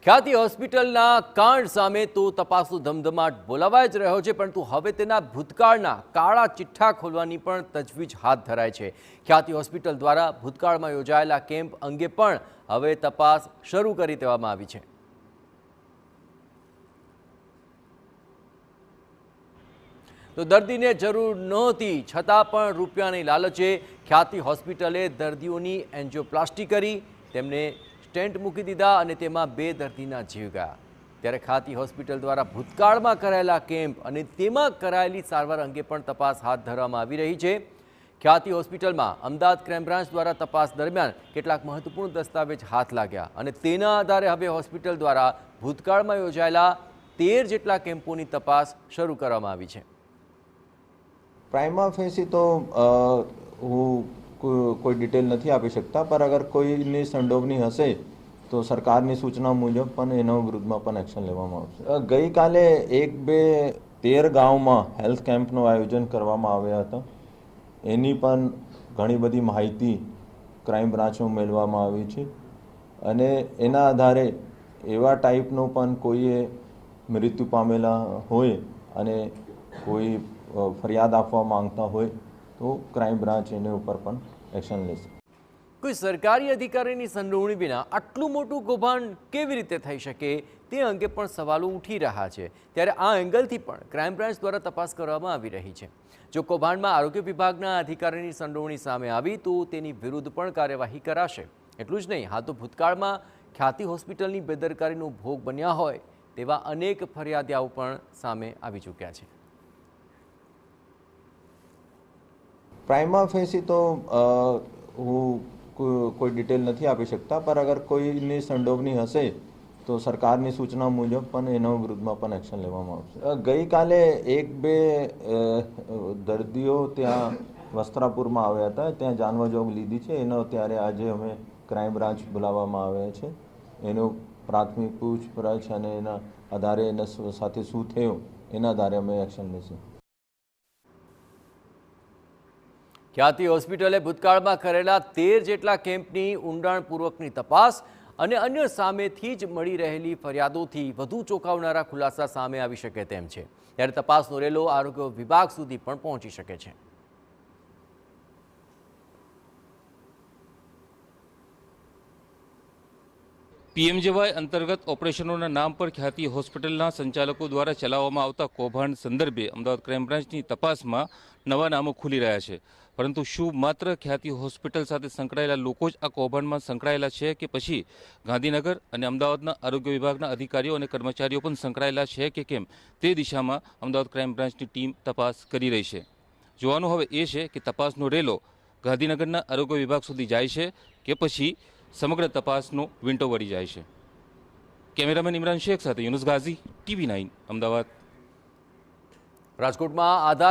ખ્યાતિ હોસ્પિટલના કાંડ સામે તો તપાસનો ધમધમાટ બોલાવાઈ જ રહ્યો છે, પરંતુ હવે તેના ભૂતકાળના કાળા ચિઠ્ઠા ખોલવાની પણ તજવીજ હાથ ધરાય છે। ખ્યાતિ હોસ્પિટલ દ્વારા ભૂતકાળમાં યોજાયેલા કેમ્પ અંગે પણ હવે તપાસ શરૂ કરી દેવામાં આવી છે। તો દર્દીને જરૂર નહોતી છતાં પણ રૂપિયાની લાલચે ખ્યાતિ હોસ્પિટલે દર્દીઓની એન્જિયોપ્લાસ્ટી કરી, તેમને સ્ટેન્ટ મૂકી દીધા અને તેમાં 2 દર્દીના જીવ ગયા। ત્યારે ખ્યાતિ હોસ્પિટલ દ્વારા ભૂતકાળમાં કરાયેલા કેમ્પ અને તેમાં કરાયેલી સારવાર અંગે પણ તપાસ હાથ ધરવામાં આવી રહી છે। ખ્યાતિ હોસ્પિટલમાં અમદાવાદ ક્રાઇમ બ્રાન્ચ દ્વારા તપાસ દરમિયાન કેટલાક મહત્વપૂર્ણ દસ્તાવેજ હાથ લાગ્યા અને તેના આધારે હવે હોસ્પિટલ દ્વારા ભૂતકાળમાં યોજાયેલા 13 જેટલા કેમ્પોની તપાસ શરૂ કરવામાં આવી છે। પ્રાઇમા ફેસી તો હું કોઈ ડિટેલ નથી આપી શકતા, પર અગર કોઈની સંડોવણી હશે તો સરકારની સૂચના મુજબ પણ એના વિરુદ્ધમાં પણ એક્શન લેવામાં આવશે। ગઈકાલે 1-2-13 ગામમાં હેલ્થ કેમ્પનું આયોજન કરવામાં આવ્યા હતા। એની પણ ઘણી બધી માહિતી ક્રાઇમ બ્રાન્ચમાં મેળવવામાં આવી છે અને એના આધારે એવા ટાઈપનું પણ કોઈએ મૃત્યુ પામેલા હોય અને કોઈ ફરિયાદ આપવા માંગતા હોય તો ક્રાઇમ બ્રાન્ચ એની ઉપર પણ એક્શન લેશે। કોઈ સરકારી અધિકારીની સંડોવણી વિના આટલું મોટું કૌભાંડ કેવી રીતે થઈ શકે તે અંગે પણ સવાલો ઉઠી રહ્યા છે। ત્યારે આ એંગલથી પણ ક્રાઇમ બ્રાન્ચ દ્વારા તપાસ કરવામાં આવી રહી છે। જો કૌભાંડમાં આરોગ્ય વિભાગના અધિકારીની સંડોવણી સામે આવી તો તેની વિરુદ્ધ પણ કાર્યવાહી કરાશે। એટલું જ નહીં, હાલ તો ભૂતકાળમાં ખ્યાતિ હોસ્પિટલની બેદરકારીનો ભોગ બન્યા હોય તેવા અનેક ફરિયાદો પણ સામે આવી ચૂક્યા છે। પ્રાઇમા ફેસી તો હું કોઈ ડિટેલ નથી આપી શકતા, પર અગર કોઈની સંડોવણી હશે તો સરકારની સૂચના મુજબ પણ એના વિરુદ્ધમાં પણ એક્શન લેવામાં આવશે। ગઈકાલે 1-2 દર્દીઓ ત્યાં વસ્ત્રાપુરમાં આવ્યા હતા, ત્યાં જાનવજોગ લીધી છે। એનો ત્યારે આજે અમે ક્રાઇમ બ્રાન્ચ બોલાવવામાં આવ્યા છે। એનો પ્રાથમિક પૂછપરછ અને એના આધારે એના સાથે શું થયું એના આધારે અમે એક્શન લઈશું। ખ્યાતિ હોસ્પિટલે ભૂતકાળમાં કરેલા 13 જેટલા કેમ્પની ઊંડાણપૂર્વકની તપાસ અને અન્ય સામેથી જ મળી રહેલી ફરિયાદોથી વધુ ચોંકાવનારા ખુલાસા સામે આવી શકે તેમ છે। ત્યારે તપાસનો રેલો આરોગ્ય વિભાગ સુધી પણ પહોંચી શકે છે। પીએમજેવાય અંતર્ગત ઓપરેશનોના નામ પર ખ્યાતિ હોસ્પિટલના સંચાલકો દ્વારા ચલાવવામાં આવતા કૌભાંડ સંદર્ભે અમદાવાદ ક્રાઇમ બ્રાન્ચની તપાસમાં નવા નામો ખુલી રહ્યા છે। પરંતુ શું માત્ર ખ્યાતિ હોસ્પિટલ સાથે સંકળાયેલા લોકો જ આ કૌભાંડમાં સંકળાયેલા છે કે પછી ગાંધીનગર અને અમદાવાદના આરોગ્ય વિભાગના અધિકારીઓ અને કર્મચારીઓ પણ સંકળાયેલા છે કે કેમ તે દિશામાં અમદાવાદ ક્રાઇમ બ્રાન્ચની ટીમ તપાસ કરી રહી છે। જોવાનું હવે એ છે કે તપાસનો રેલો ગાંધીનગરના આરોગ્ય વિભાગ સુધી જાય છે કે પછી સમગ્ર તપાસનો વિંટો વળી જાય છે। કેમેરામેન ઇમરાન શેખ સાથે યુનુસ ગાઝી, TV9 અમદાવાદ। રાજકોટમાં આધાર